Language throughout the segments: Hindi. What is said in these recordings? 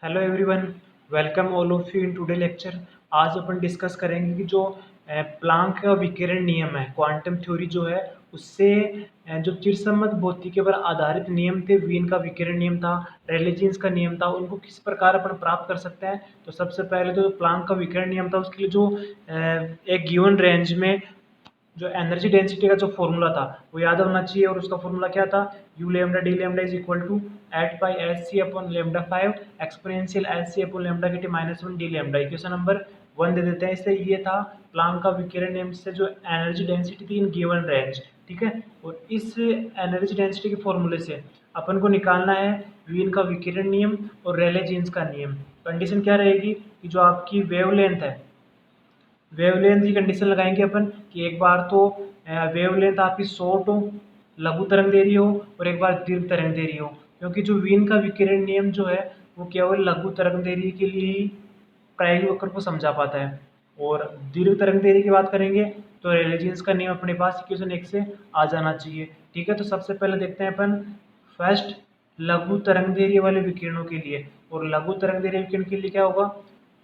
Hello everyone, welcome all of you in today lecture. आज अपन डिस्कस करेंगे कि जो प्लांक का विकिरण नियम है, क्वांटम थ्योरी जो है उससे जो चिरसम्मत भौतिकी पर आधारित नियम थे, वीन का विकिरण नियम था, रेले जीन्स का नियम था, उनको किस प्रकार अपन प्राप्त कर सकते हैं। तो सबसे पहले तो जो प्लांक का विकिरण नियम था उसके लिए जो एक गिवन रेंज में जो एनर्जी डेंसिटी का जो फॉर्मूला था वो याद होना चाहिए। और उसका फॉर्मूला क्या था? U lambda D lambda is equal to eight pi S C upon lambda 5 exponential S C upon lambda K T minus 1 D lambda. Equation number 1 दे देते हैं। इससे ये था प्लांक का विकिरण नियम से जो एनर्जी डेंसिटी थी इन गिवन रेंज, ठीक है। और इस एनर्जी डेंसिटी के फॉर्मूले से अपन को निकालना है वीन का विकिरण नियम और रेले जीन्स का नियम। कंडीशन क्या रहेगी कि जो आपकी वेवलेंथ है, वेवलेंथ की कंडीशन लगाएंगे अपन कि एक बार तो वेवलेंथ आपकी शॉर्ट हो, लघु तरंग दे रही हो, और एक बार दीर्घ तरंग दे रही हो। क्योंकि जो वीन का विकिरण नियम जो है वो केवल लघु तरंग देरी के लिए ही प्रायोगिक वक्र को समझा पाता है। और दीर्घ तरंग देरी की बात करेंगे तो रेले जीन्स का नियम अपने पास इक्वेशन 1 से आ जाना चाहिए, ठीक है। तो सबसे पहले देखते हैं अपन फर्स्ट लघु तरंग देरी वाले विकिरणों के लिए। और लघु तरंग देरी विकिरण के लिए क्या होगा?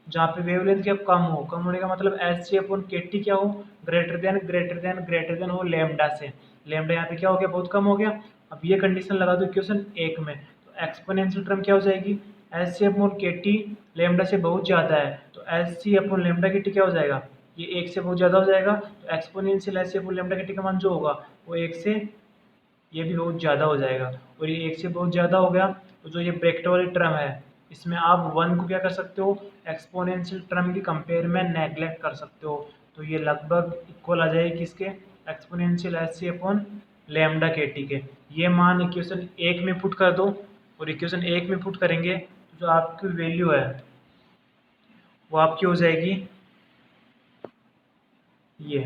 जहाँ पे वेवलेंथ क्या कम हो, कम होने का मतलब H C upon K T क्या हो? ग्रेटर देन हो लेमडा से। लेमडा यहाँ पे क्या हो गया? बहुत कम हो गया। अब ये कंडीशन लगा दो इक्वेशन 1 में, तो एक्सपोनेंशियल टर्म क्या हो जाएगी? H C upon K T lambda से बहुत ज़्यादा है तो H C upon lambda K T क्या हो जाएगा? ये 1 से बहुत ज़्यादा हो जाएगा। तो exponential H C upon lambda K T का मान जो होगा वो 1 से ये भी बहुत ज़्यादा हो जाएगा। और ये 1 से बहुत ज़्यादा हो गया तो जो ये ब्रैकेट वाली टर्म है इसमें आप 1 को क्या कर सकते हो? एक्सपोनेंशियल टर्म की कंपेयर में नेगलेक्ट कर सकते हो। तो ये लगभग इक्वल आ जाएगी किसके? Exponential H C upon lambda K T के। ये मान इक्वेशन 1 में पुट कर दो। और इक्वेशन 1 में पुट करेंगे तो जो आपकी वैल्यू है वो आपकी हो जाएगी ये।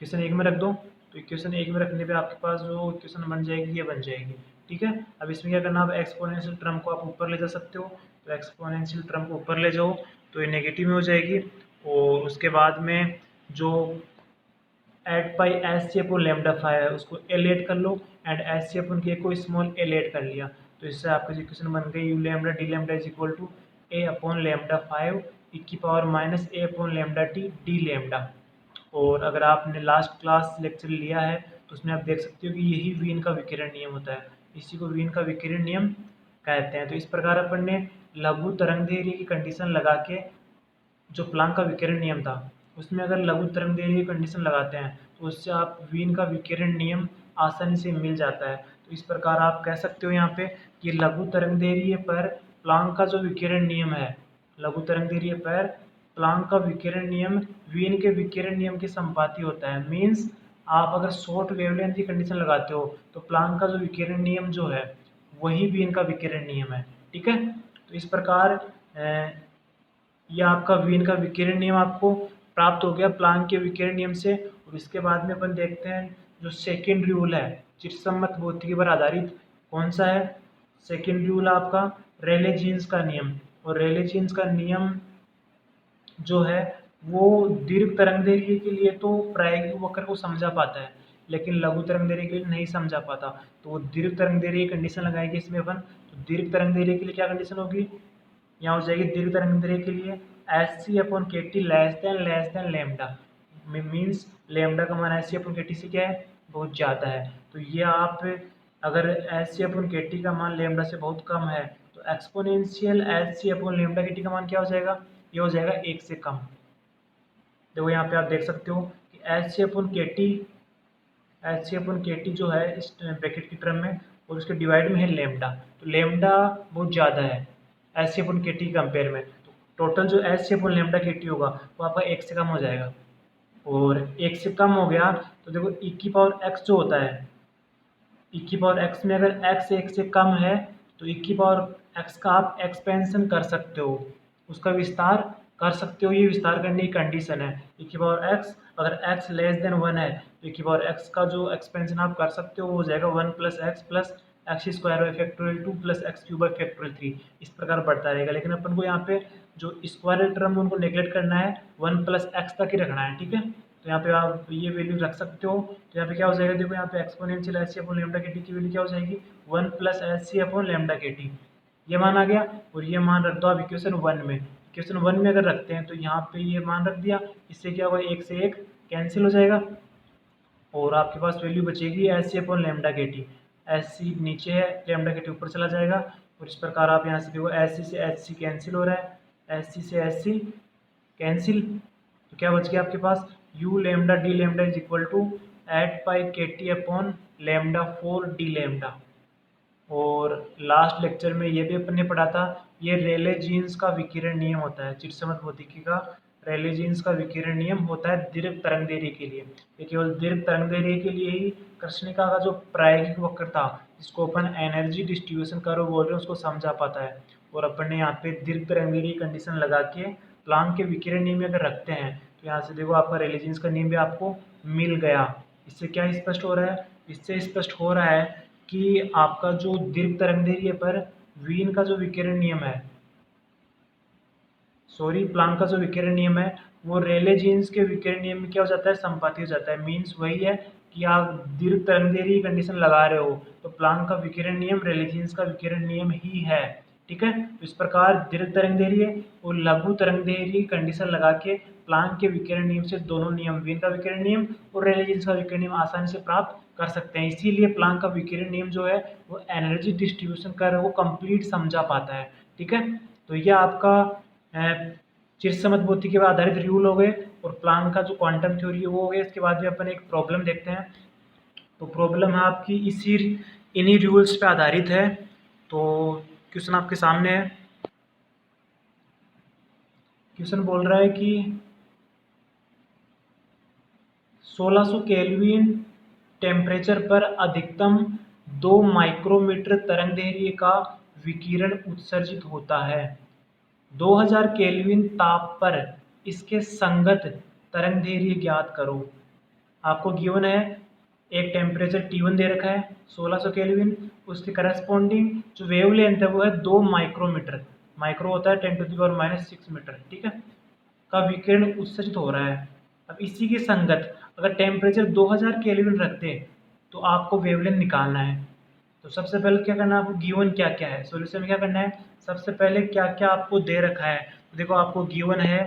इक्वेशन 1 में रख दो तो इक्वेशन 1 में रखने पे आपके पास जो इक्वेशन बन जाएगी ये बन जाएगी, ठीक है। अब इसमें क्या करना? आप एक्सपोनेंशियल टर्म को आप ऊपर ले जा सकते हो। तो एक्सपोनेंशियल टर्म को ऊपर ले जाओ तो ये नेगेटिव में हो जाएगी। और उसके बाद में जो eight pi S C upon lambda 5 है उसको एल एड कर लो and S C upon K को स्मॉल एल एड कर लिया। तो इससे आपकी इक्वेशन बन गई U lambda D lambda is equal to A upon lambda 5 E की power minus A upon lambda T D lambda. और अगर आपने लास्ट क्लास लेक्चर लिया है तो उसमें आप देख सकते हो कि यही वीन का विकिरण नियम होता है। इसी को वीन का विकिरण नियम कहते हैं। तो इस प्रकार अपन ने लघु तरंग दैर्ध्य की कंडीशन लगा के जो प्लांक का विकिरण नियम था उसमें अगर लघु तरंग दैर्ध्य की कंडीशन लगाते हैं तो उससे आप वीन का विकिरण नियम आसानी से मिल जाता है। तो इस प्रकार आप कह सकते हो यहाँ पे कि लघु तरंग दैर्ध्य पर प्लांक का जो विकिरण नियम है, लघु तरंग दैर्ध्य पर प्लांक का विकिरण नियम वीन के विकिरण नियम के संपाती होता है। मीन्स आप अगर शॉर्ट वेवलेंथ की कंडीशन लगाते हो तो प्लांक का जो विकिरण नियम जो है वही वीन का विकिरण नियम है, ठीक है। तो इस प्रकार ये आपका वीन का विकिरण नियम आपको प्राप्त हो गया प्लांक के विकिरण नियम से। और इसके बाद में अपन देखते हैं जो सेकेंड रूल है चिरसम्मत भौतिकी पर आधारित, कौन सा है? सेकेंड रूल आपका रेले जीन्स का नियम। और रेले जीन्स का नियम जो है वो दीर्घ तरंग दैर्ध्य के लिए तो प्रायोगिक वक्र को समझा पाता है लेकिन लघु तरंग दैर्ध्य के लिए नहीं समझा पाता। तो वो दीर्घ तरंग दैर्ध्य की कंडीशन लगाएंगे इसमें अपन। तो दीर्घ तरंग दैर्ध्य के लिए क्या कंडीशन होगी? यहाँ हो जाएगी दीर्घ तरंग दैर्ध्य के लिए H C upon K T less than lambda. Means lambda का मान H C upon K T से क्या है? बहुत ज़्यादा है। तो ये आप अगर H C upon K T का मान लेमडा से बहुत कम है तो exponential H C upon lambda K T का मान क्या हो जाएगा? ये हो जाएगा 1 से कम। देखो यहाँ पे आप देख सकते हो कि H C upon K T, H C upon K T जो है इस ब्रैकेट की टर्म में और उसके डिवाइड में है लेमडा। तो लेमडा बहुत ज़्यादा है H C upon K T compare में। तो टोटल जो H C upon lambda K T होगा वो आपका 1 से कम हो जाएगा। और 1 से कम हो गया तो देखो ई की पावर एक्स जो होता है, ई की पावर एक्स में अगर एक्स 1 से कम है तो ई की पावर एक्स का आप एक्सपेंशन कर सकते हो, उसका विस्तार कर सकते हो। ये विस्तार करने की कंडीशन है। ई की पावर एक्स अगर एक्स लेस देन 1 है तो ई की पावर एक्स का जो एक्सपेंशन आप कर सकते हो वो हो जाएगा 1 plus x square by factorial 2 plus x cube by factorial 3। इस प्रकार बढ़ता रहेगा। लेकिन अपन को यहाँ पे जो स्क्वायर टर्म उनको नेगलेक्ट करना है, 1 प्लस एक्स तक ही रखना है, ठीक है। तो यहाँ पे आप ये वैल्यू रख सकते हो। तो यहाँ पे क्या हो जाएगा? देखो यहाँ पे exponential H C upon lambda K T की वैल्यू क्या हो जाएगी? 1 plus H C upon lambda K T. ये मान आ गया, और ये मान रख दो आप इक्वेशन 1 में। इक्वेशन 1 में अगर रखते हैं तो यहाँ पे ये मान रख दिया, इससे क्या होगा, एक से एक कैंसिल हो जाएगा और आपके पास वैल्यू बचेगी H C upon lambda K T. H C नीचे है, लेमडा के टी ऊपर चला जाएगा, और इस प्रकार आप यहाँ से देखो एच सी से एच सी कैंसिल हो रहा है, एच सी से एच सी कैंसिल, तो क्या बच गया आपके पास, U lambda D lambda is equal to 8 pi K T upon lambda 4 D lambda. और लास्ट लेक्चर में ये भी अपन ने पढ़ा था, ये रेले जीन्स का विकिरण नियम होता है, चिरसमत भौतिकी का रेले जीन्स का विकिरण नियम होता है दीर्घ तरंगदैर्घ्य के लिए। ये केवल दीर्घ तरंगदैर्घ्य के लिए ही कृष्णिका का जो प्रायोगिक वक्र था, जिसको अपन एनर्जी डिस्ट्रीब्यूशन कर्व बोल रहे हैं, उसको समझा पाता है। और अपन ने यहाँ पे दीर्घ तरंगदैर्घ्य कंडीशन लगा के प्लांक के विकिरण नियम अगर रखते हैं तो यहाँ से देखो आपका रेले जीन्स का नियम भी आपको मिल गया। इससे क्या स्पष्ट हो रहा है, इससे स्पष्ट हो रहा है कि आपका जो दीर्घ तरंगदैर्घ्य पर वीन का जो विकिरण नियम है, सॉरी प्लांक का जो विकिरण नियम है, वो रेले जीन्स के विकिरण नियम में क्या हो जाता है, संपाती हो जाता है। मीन्स वही है कि आप दीर्घ तरंगदैर्घ्य कंडीशन लगा रहे हो तो प्लांक का विकिरण नियम रेले जीन्स का विकिरण नियम ही है। ठीक है, तो इस प्रकार दीर्घ तरंगदैर्घ्य और लघु तरंगदैर्घ्य कंडीशन लगा के प्लांक के विकिरण नियम से दोनों नियम, वीन का विकिरण नियम और रेले जीन्स का विकिरण नियम आसानी से प्राप्त कर सकते हैं। इसीलिए प्लांक का विकिरण नियम जो है वो एनर्जी डिस्ट्रीब्यूशन कर वो कंप्लीट समझा पाता है। ठीक है, तो ये आपका चिरसमत भौतिकी पर आधारित रूल हो गए और प्लांक का जो क्वांटम थ्योरी है वो हो गया। इसके बाद में अपन एक प्रॉब्लम देखते हैं। तो प्रॉब्लम है आपकी इन्हीं रूल्स पे आधारित है। तो क्वेश्चन आपके सामने है। क्वेश्चन बोल रहा है कि 1600 केल्विन टेम्परेचर पर अधिकतम 2 माइक्रोमीटर तरंगदैर्घ्य का विकिरण उत्सर्जित होता है। 2000 केल्विन ताप पर इसके संगत तरंगदैर्घ्य ज्ञात करो। आपको गिवन है एक टेम्परेचर T1 दे रखा है 1600 केल्विन, उसके करस्पॉन्डिंग जो वेवलेंथ है वो है 2 माइक्रोमीटर, माइक्रो होता है 10⁻⁻6 मीटर, ठीक है, का विकिरण उत्सर्जित हो रहा है। अब इसी के संगत अगर टेम्परेचर 2000 केल्विन रखते तो आपको वेवलेंथ निकालना है। तो सबसे पहले क्या करना है, आपको गिवन क्या क्या है, सॉल्यूशन में क्या करना है, सबसे पहले क्या क्या आपको दे रखा है। तो देखो आपको गिवन है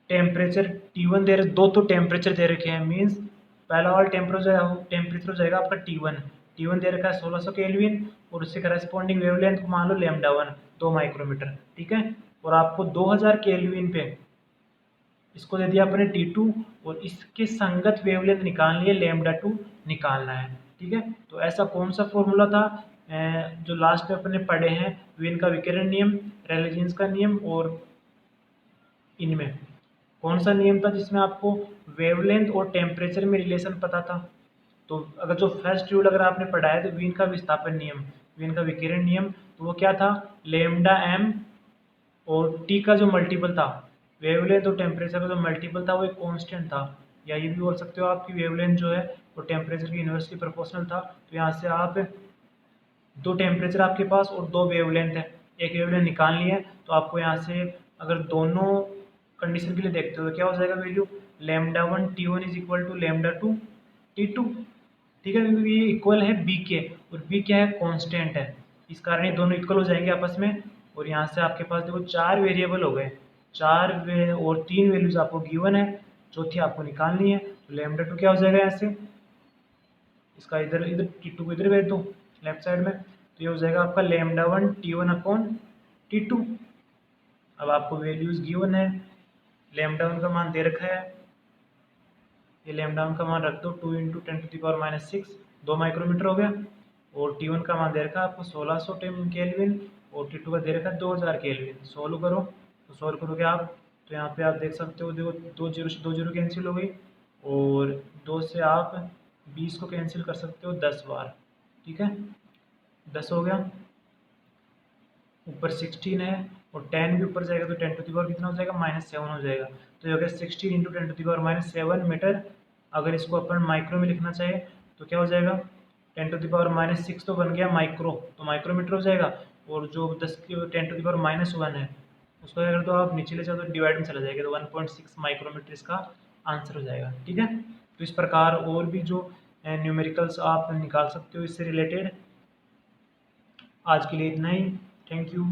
टेम्परेचर T1 दे रहे, दो तो टेम्परेचर दे रखे हैं, मीन्स पहला वाला टेम्परेचर हो जाएगा आपका T1 दे रखा है 1600 केल्विन और उससे करस्पॉन्डिंग वेवलेंथ को मान लो λ1 2 माइक्रोमीटर, ठीक है। और आपको 2000 केल्विन पे इसको दे दिया अपने T2 और इसके संगत वेवलेंथ निकालनी है λ2 निकालना है, ठीक है। तो ऐसा कौन सा फॉर्मूला था जो लास्ट में अपने पढ़े हैं, वीन का विकिरण नियम, रेले जीन्स का नियम, और इनमें कौन सा नियम था जिसमें आपको वेवलेंथ और टेम्परेचर में रिलेशन पता था। तो अगर जो फर्स्ट रूल अगर आपने पढ़ा है तो वीन का विस्थापन नियम, वीन का विकिरण नियम, तो वो क्या था, λm और टी का जो मल्टीपल था, वेवलेंथ और टेम्परेचर का जो मल्टीपल था वो एक कांस्टेंट था। या ये भी बोल सकते हो आपकी वेवलेंथ जो है वो टेम्परेचर की इन्वर्सली प्रोपोर्शनल था। तो यहाँ से आप दो टेम्परेचर आपके पास और दो वेवलेंथ है, एक वेवलेंथ निकालनी है। तो आपको यहाँ से अगर दोनों कंडीशन के लिए देखते हो तो क्या हो जाएगा value, λ1 T1 is equal to λ2 T2, ठीक है, क्योंकि ये इक्वल है बी के और बी क्या है, कांस्टेंट है, इस कारण ये दोनों इक्वल हो जाएंगे आपस में। और यहाँ से आपके पास देखो चार वेरिएबल हो गए, और तीन वैल्यूज आपको गिवन है, चौथी आपको निकालनी है। तो λ2 क्या हो जाएगा, यहाँ से इसका इधर इधर T2 को इधर भेज दो लेफ्ट साइड में, तो ये हो जाएगा आपका λ1 T1 अपॉन T2। अब आपको वैल्यूज गिवन है, λ1 का मान दे रखा है, ये λ1 का मान रख दो 2 × 10⁻⁻6 2 माइक्रोमीटर हो गया, और T1 का मान दे रखा है आपको 1600 केल्विन और T2 का दे रखा है 2000 केल्विन। सोल्व करो, तो सोल्व करोगे आप तो यहाँ पे आप देख सकते हो, देखो 2 जीरो से 2 जीरो कैंसिल हो गई और 2 से आप 20 को कैंसिल कर सकते हो 10 बार, ठीक है, 10 हो गया, ऊपर 16 है और 10 भी ऊपर जाएगा तो 10⁻⁻ कितना हो जाएगा, -7 हो जाएगा। तो ये हो गया 16 × 10⁻⁻7 मीटर। अगर इसको अपन माइक्रो में लिखना चाहे तो क्या हो जाएगा, 10⁻⁻6 तो बन गया माइक्रो, तो माइक्रोमीटर हो जाएगा। और जो 10⁻⁻1 है उसको अगर तो आप नीचे ले जाओ तो डिवाइड में चला जाएगा, तो 1.6 माइक्रोमीटर इसका आंसर हो जाएगा, ठीक है। तो इस प्रकार और भी जो न्यूमेरिकल्स आप निकाल सकते हो इससे रिलेटेड। आज के लिए इतना ही। Thank you.